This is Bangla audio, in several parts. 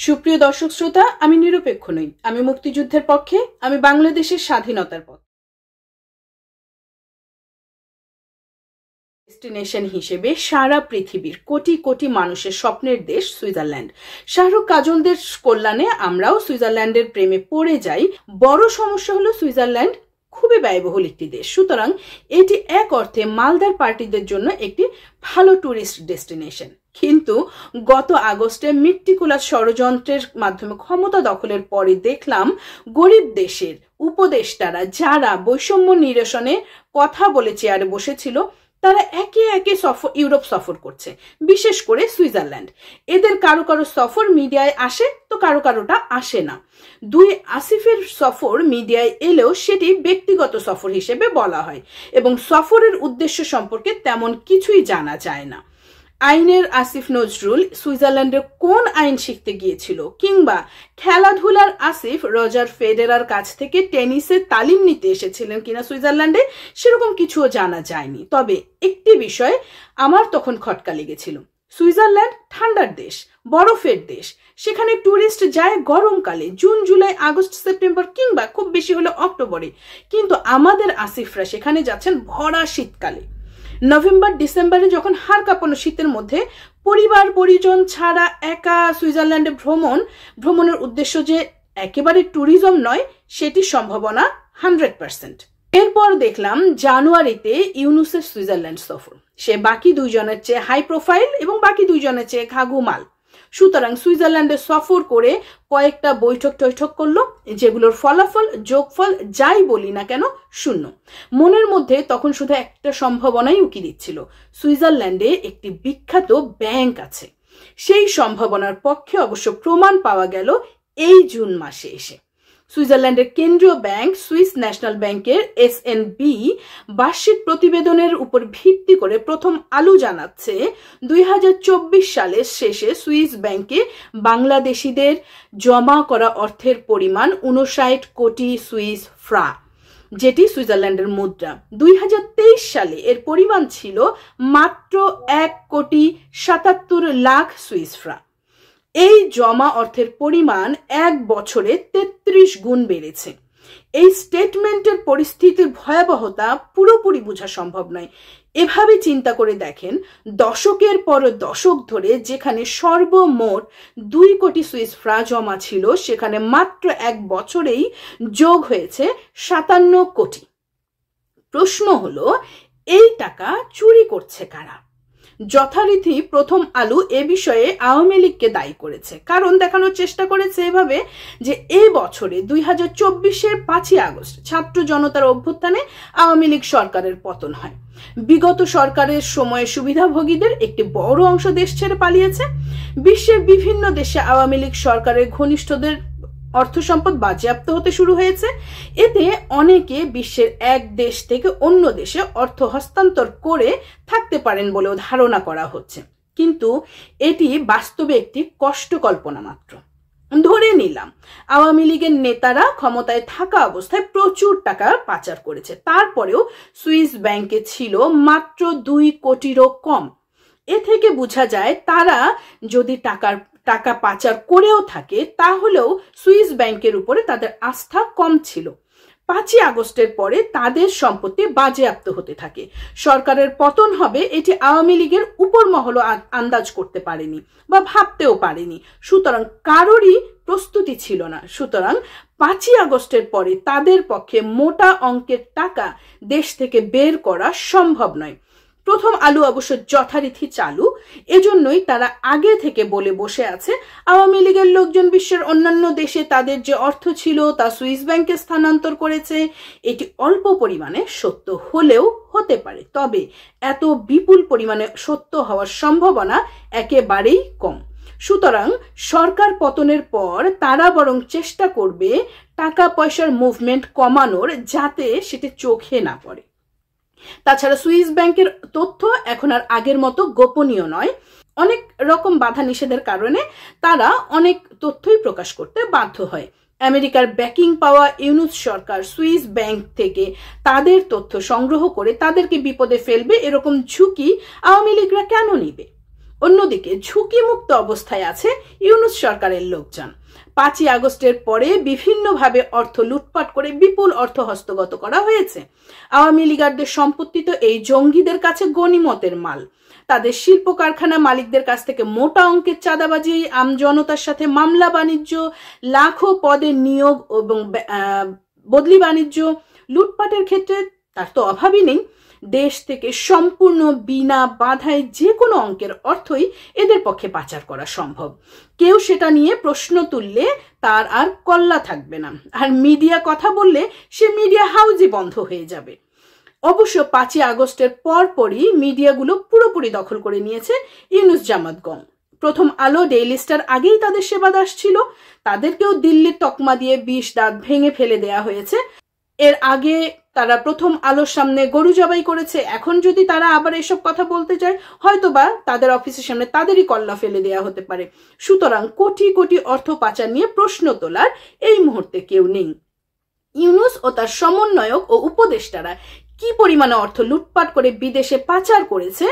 সুপ্রিয় দর্শক শ্রোতা, আমি নিরপেক্ষ নই। আমি মুক্তিযুদ্ধের পক্ষে, আমি বাংলাদেশের স্বাধীনতার পক্ষে। ডেস্টিনেশন হিসেবে সারা পৃথিবীর কোটি কোটি মানুষের স্বপ্নের দেশ সুইজারল্যান্ড। শাহরুখ কাজলদের কল্যাণে আমরাও সুইজারল্যান্ডের প্রেমে পড়ে যাই। বড় সমস্যা হলো সুইজারল্যান্ড খুবই ব্যয়বহুল একটি দেশ, সুতরাং এটি এক অর্থে মালদার পার্টিদের জন্য একটি ভালো ট্যুরিস্ট ডেস্টিনেশন। কিন্তু গত আগস্টে মিটিকুলাস ষড়যন্ত্রের মাধ্যমে ক্ষমতা দখলের পরে দেখলাম গরিব দেশের উপদেষ্টারা যারা বৈষম্য নিরসনে কথা বলে চেয়ারে বসেছিল তারা একে একে ইউরোপ সফর করছে, বিশেষ করে সুইজারল্যান্ড। এদের কারো কারো সফর মিডিয়ায় আসে তো কারো কারোটা আসে না। দুই আসিফের সফর মিডিয়ায় এলেও সেটি ব্যক্তিগত সফর হিসেবে বলা হয় এবং সফরের উদ্দেশ্য সম্পর্কে তেমন কিছুই জানা যায় না। আইনের আসিফ নজরুল সুইজারল্যান্ডের কোন আইন শিখতে গিয়েছিল, কিংবা খেলাধুলার আসিফ রজার ফেডেরার কাছ থেকে টেনিসের তালিম নিতে এসেছিলেন কিনা সুইজারল্যান্ডে, সেরকম কিছুও জানা যায়নি। তবে একটি বিষয় আমার তখন খটকা লেগেছিল, সুইজারল্যান্ড ঠান্ডার দেশ, বরফের দেশ, সেখানে ট্যুরিস্ট যায় গরমকালে, জুন জুলাই আগস্ট সেপ্টেম্বর কিংবা খুব বেশি হলে অক্টোবরে, কিন্তু আমাদের আসিফরা সেখানে যাচ্ছেন ভরা শীতকালে। নভেম্বর ডিসেম্বরে যখন হাড় কাঁপানো শীতের মধ্যে পরিবার পরিজন ছাড়া একা সুইজারল্যান্ডে ভ্রমণের উদ্দেশ্য যে একেবারে ট্যুরিজম নয়, সেটি সম্ভাবনা 100%। এরপর দেখলাম জানুয়ারিতে ইউনুসের সুইজারল্যান্ড সফর। সে বাকি দুইজনের চেয়ে হাই প্রোফাইল এবং বাকি দুইজনের চেয়ে ঘাঘুমাল। সুতরাং সুইজারল্যান্ডে সফর করে কয়েকটা বৈঠক করলো, যেগুলোর ফলাফল যোগফল যাই বলি না কেন শূন্য। মনের মধ্যে তখন শুধু একটা সম্ভাবনাই উকি দিচ্ছিল, সুইজারল্যান্ডে একটি বিখ্যাত ব্যাংক আছে। সেই সম্ভাবনার পক্ষে অবশ্য প্রমাণ পাওয়া গেল এই জুন মাসে এসে। সুইজারল্যান্ডের কেন্দ্রীয় ব্যাংক সুইস ন্যাশনাল ব্যাংকের SNB বার্ষিক প্রতিবেদনের উপর ভিত্তি করে প্রথম আলো জানাচ্ছে 2024 সালের শেষে সুইস ব্যাংকে বাংলাদেশিদের জমা করা অর্থের পরিমাণ 59 কোটি সুইস ফ্রা, যেটি সুইজারল্যান্ডের মুদ্রা। 2023 সালে এর পরিমাণ ছিল মাত্র 1,77,00,000 সুইস ফ্রা। এই জমা অর্থের পরিমাণ এক বছরে 33 গুণ বেড়েছে। এই স্টেটমেন্টের পরিস্থিতির ভয়াবহতা পুরোপুরি বোঝা সম্ভব নয়। এভাবে চিন্তা করে দেখেন, দশকের পর দশক ধরে যেখানে সর্বমোট 2 কোটি সুইস ফ্রা জমা ছিল, সেখানে মাত্র এক বছরেই যোগ হয়েছে 57 কোটি। প্রশ্ন হলো, এই টাকা চুরি করছে কারা? যথারীতি প্রথম আলো এ বিষয়ে আওয়ামী লীগকে দায়ী করেছে, কারণ দেখানোর চেষ্টা করেছে এভাবে যে এই বছরে 2024-এর 5ই আগস্ট ছাত্র জনতার অভ্যুত্থানে আওয়ামী লীগ সরকারের পতন হয়। বিগত সরকারের সময়ে সুবিধাভোগীদের একটি বড় অংশ দেশ ছেড়ে পালিয়েছে। বিশ্বের বিভিন্ন দেশে আওয়ামী লীগ সরকারের ঘনিষ্ঠদের অর্থ সম্পদ বাজেয়াপ্ত হতে শুরু হয়েছে। এতে অনেকে বিশ্বের এক দেশ থেকে অন্য দেশে অর্থ হস্তান্তর করে থাকতে পারেন বলেও ধারণা করা হচ্ছে, কিন্তু এটি বাস্তবে একটি কষ্ট কল্পনা মাত্র। ধরে নিলাম আওয়ামী লীগের নেতারা ক্ষমতায় থাকা অবস্থায় প্রচুর টাকা পাচার করেছে, তারপরেও সুইস ব্যাংকে ছিল মাত্র 2 কোটিরও কম। এ থেকে বোঝা যায় তারা যদি টাকা পাচার করেও থাকে তাহলেও সুইস ব্যাংকের উপরে তাদের আস্থা কম ছিল। 5ই আগস্টের পরে তাদের সম্পত্তি বাজেয়াপ্ত হতে থাকে। সরকারের পতন হবে এটি আওয়ামী লীগের উপর মহল আন্দাজ করতে পারেনি বা ভাবতেও পারেনি, সুতরাং কারোরই প্রস্তুতি ছিল না। সুতরাং 5ই আগস্টের পরে তাদের পক্ষে মোটা অঙ্কের টাকা দেশ থেকে বের করা সম্ভব নয়। প্রথম আলো অবশ্য যথারীতি চালু, এজন্যই তারা আগে থেকে বলে বসে আছে আওয়ামী লীগের লোকজন বিশ্বের অন্যান্য দেশে তাদের যে অর্থ ছিল তা সুইস ব্যাংকে স্থানান্তর করেছে। এটি অল্প পরিমাণে সত্য হলেও হতে পারে, তবে এত বিপুল পরিমাণে সত্য হওয়ার সম্ভাবনা একেবারেই কম। সুতরাং সরকার পতনের পর তারা বরং চেষ্টা করবে টাকা পয়সার মুভমেন্ট কমানোর, যাতে সেটা চোখে না পড়ে। তাছাড়া সুইস ব্যাংকের তথ্য এখন আর আগের মতো গোপনীয় নয়। অনেক রকম বাধা নিষেধের কারণে তারা অনেক তথ্যই প্রকাশ করতে বাধ্য হয়। আমেরিকার ব্যাকিং পাওয়া ইউনুস সরকার সুইস ব্যাংক থেকে তাদের তথ্য সংগ্রহ করে তাদেরকে বিপদে ফেলবে, এরকম ঝুঁকি আওয়ামী লীগরা কেন নিবে? অন্যদিকে ঝুঁকিমুক্ত অবস্থায় আছে ইউনূস সরকারের লোকজন। 5ই আগস্টের পরে বিভিন্নভাবে অর্থ লুটপাট করে বিপুল অর্থ হস্তগত করা হয়েছে। আওয়ামী লীগারদের সম্পত্তি তো এই জঙ্গিদের কাছে গনিমতের মাল। তাদের শিল্প কারখানা মালিকদের কাছ থেকে মোটা অঙ্কের চাঁদাবাজি, আমজনতার সাথে মামলা বাণিজ্য, লাখো পদের নিয়োগ এবং বদলি বাণিজ্য, লুটপাটের ক্ষেত্রে তার তো অভাবই নেই। দেশ থেকে সম্পূর্ণ বিনা বাধায় যে কোনো অঙ্কের অর্থই এদের পক্ষে পাচার করা সম্ভব। কেউ সেটা নিয়ে প্রশ্ন তুললে তার আর কল্লা থাকবে না, আর মিডিয়া কথা বললে সে মিডিয়া হাউজই বন্ধ হয়ে যাবে। অবশ্য 5ই আগস্টের পরপরই মিডিয়াগুলো পুরোপুরি দখল করে নিয়েছে ইউনূস জামাত গং। প্রথম আলো, ডেইলি স্টার আগেই তাদের সেবাদাস ছিল, তাদেরকেও দিল্লির তকমা দিয়ে 20 দাঁত ভেঙে ফেলে দেয়া হয়েছে। এর আগে তারা প্রথম আলোর সামনে গরু জবাই করেছে। এখন যদি তারা আবার এসব কথা বলতে চায়, হয়তোবা তাদের অফিসের সামনে তাদেরই কল্লা ফেলে দেয়া হতে পারে। সুতরাং কোটি কোটি অর্থ পাচার নিয়ে প্রশ্ন তোলার এই মুহূর্তে কেউ নেই। ইউনূস ও তার সমন্বয়ক ও উপদেষ্টারা কি পরিমাণে অর্থ লুটপাট করে বিদেশে পাচার করেছে,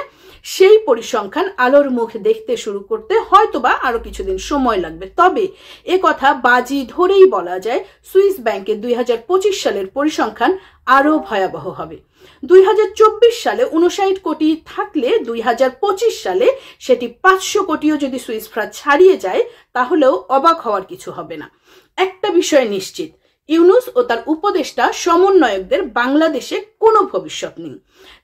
সেই পরিসংখ্যান আলোর মুখ দেখতে শুরু করতে হয়তোবা আরো কিছুদিন সময় লাগবে। তবে এ কথা বাজি ধরেই বলা যায়, সুইস ব্যাংকের 2025 সালের পরিসংখ্যান আরো ভয়াবহ হবে। 2024 সালে 59 কোটি থাকলে 2025 সালে সেটি 500 কোটিও যদি সুইস ফ্রাঙ্ক ছাড়িয়ে যায়, তাহলেও অবাক হওয়ার কিছু হবে না। একটা বিষয় নিশ্চিত, ইউনূস ও তার উপদেষ্টা সমন্বয়কদের বাংলাদেশে কোনো ভবিষ্যৎ নেই।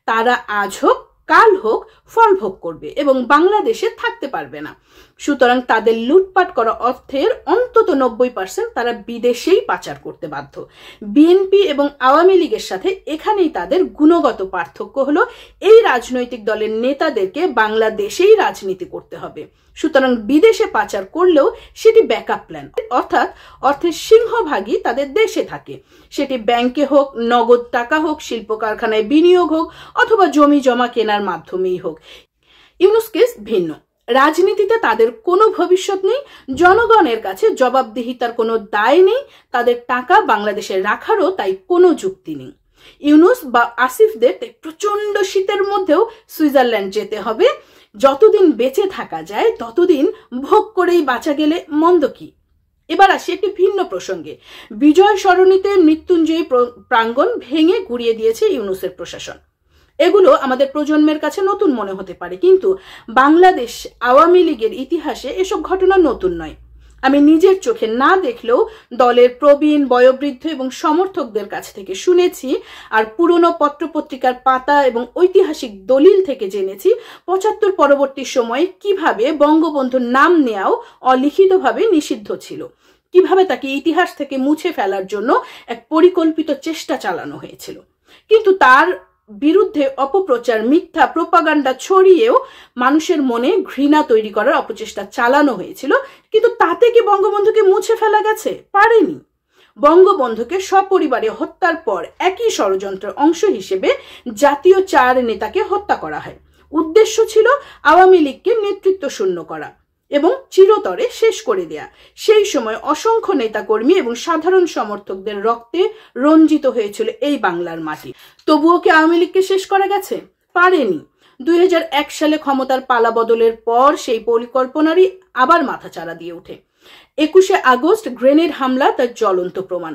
তারা আজ হোক কাল হোক ফল ভোগ করবে এবং বাংলাদেশে থাকতে পারবে না। সুতরাং তাদের লুটপাট করা অর্থের অন্তত 90% তারা বিদেশেই পাচার করতে বাধ্য। বিএনপি এবং আওয়ামী লীগের সাথে এখানেই তাদের গুণগত পার্থক্য হলো, এই রাজনৈতিক দলের নেতাদেরকে বাংলাদেশেই রাজনীতি করতে হবে। সুতরাং বিদেশে পাচার করলেও সেটি ব্যাকআপ প্ল্যান, অর্থাৎ অর্থের সিংহভাগই তাদের দেশে থাকে। সেটি ব্যাংকে হোক, নগদ টাকা হোক, শিল্প কারখানায় বিনিয়োগ হোক, অথবা জমি জমা কেনার মাধ্যমেই হোক। ইউনূস কেস ভিন্ন। রাজনীতিতে তাদের কোনো ভবিষ্যৎ নেই, জনগণের কাছে জবাবদিহিতার কোনো দায় নেই, তাদের টাকা বাংলাদেশে রাখারও তাই কোনো যুক্তি নেই। ইউনূস বা আসিফদের প্রচন্ড শীতের মধ্যেও সুইজারল্যান্ড যেতে হবে। যতদিন বেঁচে থাকা যায় ততদিন ভোগ করেই বাঁচা গেলে মন্দ কি। এবার আসি একটি ভিন্ন প্রসঙ্গে। বিজয় সরণিতে মৃত্যুঞ্জয়ী প্রাঙ্গণ ভেঙে গুড়িয়ে দিয়েছে ইউনূসের প্রশাসন। এগুলো আমাদের প্রজন্মের কাছে নতুন মনে হতে পারে, কিন্তু বাংলাদেশ আওয়ামী লীগের ইতিহাসে এসব ঘটনা নতুন নয়। আমি নিজের চোখে না দেখলেও দলের প্রবীণ, বয়োবৃদ্ধ এবং সমর্থকদের কাছ থেকে শুনেছি, আর পুরনো পত্রপত্রিকার পাতা এবং ঐতিহাসিক দলিল থেকে জেনেছি 75 পরবর্তী সময়ে কিভাবে বঙ্গবন্ধুর নাম নেওয়াও অলিখিতভাবে নিষিদ্ধ ছিল, কিভাবে তাকে ইতিহাস থেকে মুছে ফেলার জন্য এক পরিকল্পিত চেষ্টা চালানো হয়েছিল। কিন্তু তার বিরুদ্ধে অপপ্রচার, মিথ্যা প্রোপাগান্ডা ছড়িয়েও মানুষের মনে ঘৃণা তৈরি করার অপচেষ্টা চালানো হয়েছিল। কিন্তু তাতে কি বঙ্গবন্ধুকে মুছে ফেলা গেছে? পারেনি। বঙ্গবন্ধুকে সপরিবারে হত্যার পর একই ষড়যন্ত্রের অংশ হিসেবে জাতীয় 4 নেতাকে হত্যা করা হয়। উদ্দেশ্য ছিল আওয়ামী লীগকে নেতৃত্ব শূন্য করা এবং চিরতরে শেষ করে দেয়া। সেই সময় অসংখ্য নেতাকর্মী এবং সাধারণ সমর্থকদের রক্তে রঞ্জিত হয়েছিল এই বাংলার মাটি। তবুও কি আওয়ামী লীগকে শেষ করা গেছে? পারেনি। 2001 সালে ক্ষমতার পালা বদলের পর সেই পরিকল্পনারই আবার মাথাচাড়া দিয়ে ওঠে। 21শে আগস্ট গ্রেনেড হামলা তার জ্বলন্ত প্রমাণ।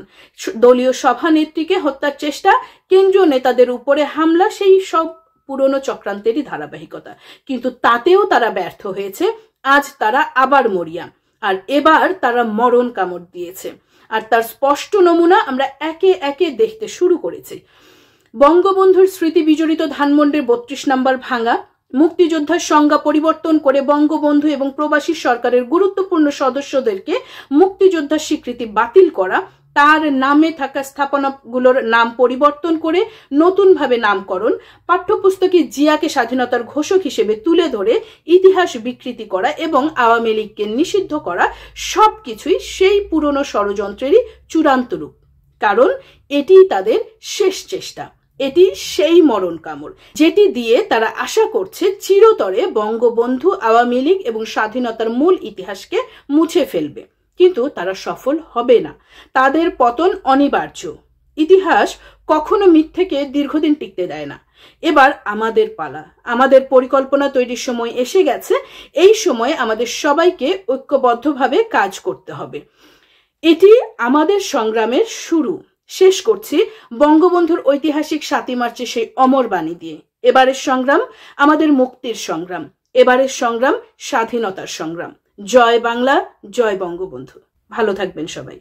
দলীয় সভানেত্রীকে হত্যার চেষ্টা, কেন্দ্রীয় নেতাদের উপরে হামলা, সেই সব পুরনো চক্রান্তেরই ধারাবাহিকতা। কিন্তু তাতেও তারা ব্যর্থ হয়েছে। আজ তারা আবার মরিয়া, আর এবার তারা মরণ কামড় দিয়েছে। আর তার স্পষ্ট নমুনা আমরা একে একে দেখতে শুরু করেছি। বঙ্গবন্ধুর স্মৃতি বিজড়িত ধানমন্ডির 32 নম্বর ভাঙা, মুক্তিযোদ্ধার সংজ্ঞা পরিবর্তন করে বঙ্গবন্ধু এবং প্রবাসী সরকারের গুরুত্বপূর্ণ সদস্যদেরকে মুক্তিযোদ্ধার স্বীকৃতি বাতিল করা, তার নামে থাকা স্থাপনাগুলোর নাম পরিবর্তন করে নতুনভাবে নামকরণ, পাঠ্যপুস্তকে জিয়াকে স্বাধীনতার ঘোষক হিসেবে তুলে ধরে ইতিহাস বিকৃতি করা এবং আওয়ামী লীগকে নিষিদ্ধ করা, সবকিছুই সেই পুরনো ষড়যন্ত্রেরই চূড়ান্ত রূপ। কারণ এটি তাদের শেষ চেষ্টা, এটি সেই মরণ কামড় যেটি দিয়ে তারা আশা করছে চিরতরে বঙ্গবন্ধু, আওয়ামী লীগ এবং স্বাধীনতার মূল ইতিহাসকে মুছে ফেলবে। কিন্তু তারা সফল হবে না। তাদের পতন অনিবার্য। ইতিহাস কখনো মিথ্যেকে দীর্ঘদিন টিকতে দেয় না। এবার আমাদের পালা, আমাদের পরিকল্পনা তৈরির সময় এসে গেছে। এই সময় আমাদের সবাইকে ঐক্যবদ্ধভাবে কাজ করতে হবে। এটি আমাদের সংগ্রামের শুরু। শেষ করছি বঙ্গবন্ধুর ঐতিহাসিক 7ই মার্চে সেই অমর বাণী দিয়ে। এবারের সংগ্রাম আমাদের মুক্তির সংগ্রাম, এবারের সংগ্রাম স্বাধীনতার সংগ্রাম। জয় বাংলা, জয় বঙ্গবন্ধু। ভালো থাকবেন সবাই।